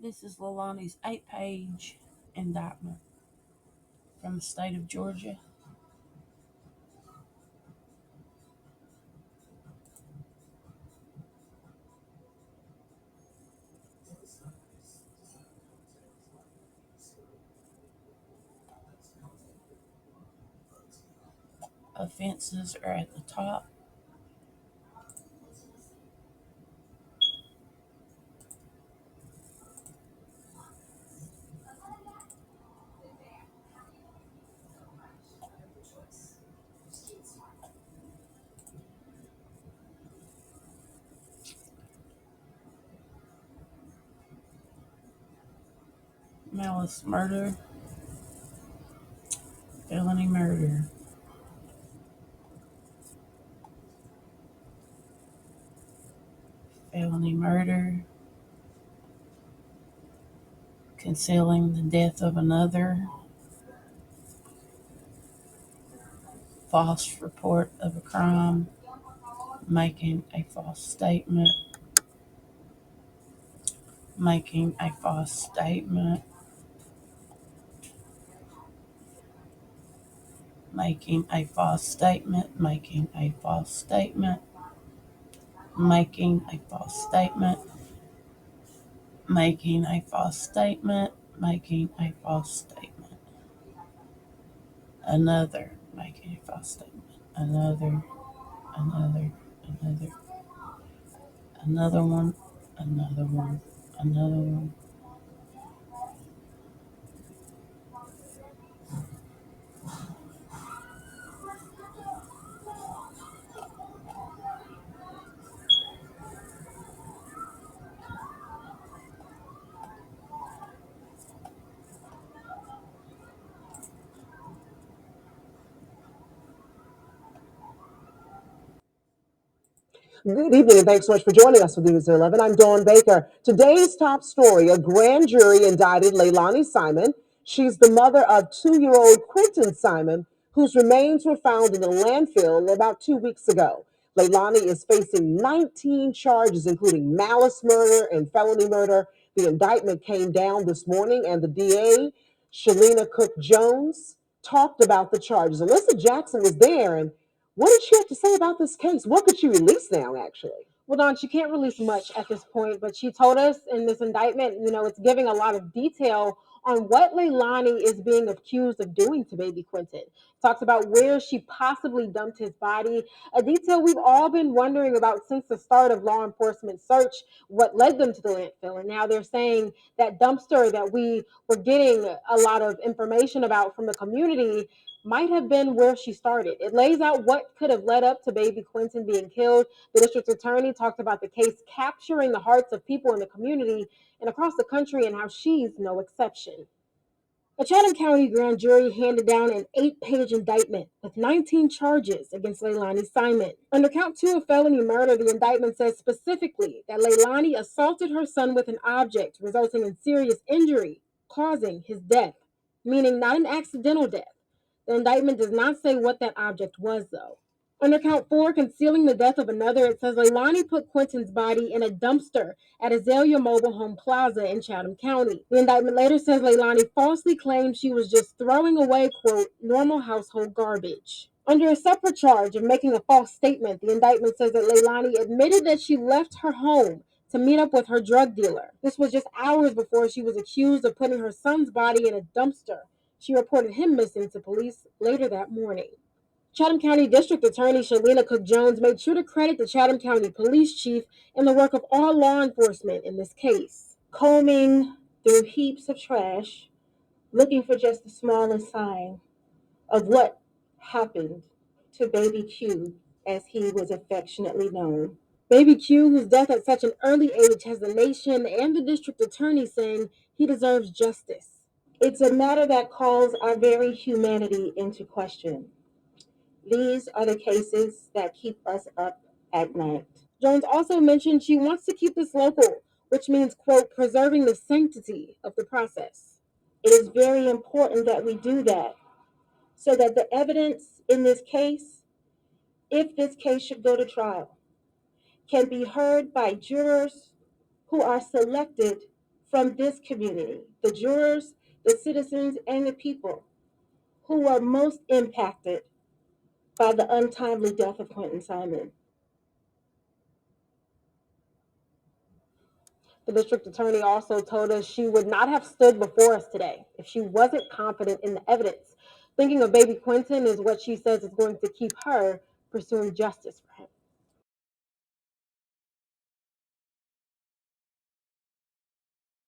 This is Leilani's 8-page indictment from the state of Georgia. Offenses are at the top. Malice murder, felony murder, felony murder, concealing the death of another, false report of a crime, making a false statement, making a false statement, making a false statement, making a false statement, making a false statement, making a false statement, making a false statement, another, making a false statement, another, another, another one, another one, another one. Good evening, and thanks so much for joining us for News at 11. I'm Dawn Baker. Today's top story, a grand jury indicted Leilani Simon. She's the mother of 2-year-old Quentin Simon, whose remains were found in a landfill about 2 weeks ago. Leilani is facing 19 charges, including malice murder and felony murder. The indictment came down this morning, and the DA, Shalina Cook Jones, talked about the charges. Alyssa Jackson was there, and what did she have to say about this case? What could she release now, actually? Well, Don, she can't release much at this point, but she told us in this indictment, it's giving a lot of detail on what Leilani is being accused of doing to baby Quentin. Talks about where she possibly dumped his body, a detail we've all been wondering about since the start of law enforcement search, what led them to the landfill. And now they're saying that dumpster that we were getting a lot of information about from the community might have been where she started. It lays out what could have led up to baby Quentin being killed. The district attorney talked about the case capturing the hearts of people in the community and across the country and how she's no exception. A Chatham County grand jury handed down an 8-page indictment with 19 charges against Leilani Simon. Under count 2 of felony murder, the indictment says specifically that Leilani assaulted her son with an object, resulting in serious injury, causing his death, meaning not an accidental death. The indictment does not say what that object was, though. Under count 4, concealing the death of another, it says Leilani put Quentin's body in a dumpster at Azalea Mobile Home Plaza in Chatham County. The indictment later says Leilani falsely claimed she was just throwing away, quote, normal household garbage. Under a separate charge of making a false statement, the indictment says that Leilani admitted that she left her home to meet up with her drug dealer. This was just hours before she was accused of putting her son's body in a dumpster. She reported him missing to police later that morning. Chatham County District Attorney Shalina Cook Jones made sure to credit the Chatham County Police Chief and the work of all law enforcement in this case. Combing through heaps of trash, looking for just the smallest sign of what happened to baby Q, as he was affectionately known. Baby Q, whose death at such an early age has the nation and the district attorney saying he deserves justice. It's a matter that calls our very humanity into question. These are the cases that keep us up at night. Jones also mentioned she wants to keep this local, which means, quote, preserving the sanctity of the process. It is very important that we do that so that the evidence in this case, if this case should go to trial, can be heard by jurors who are selected from this community, the jurors, the citizens, and the people who are most impacted by the untimely death of Quentin Simon. The district attorney also told us she would not have stood before us today if she wasn't confident in the evidence. Thinking of baby Quentin is what she says is going to keep her pursuing justice for him.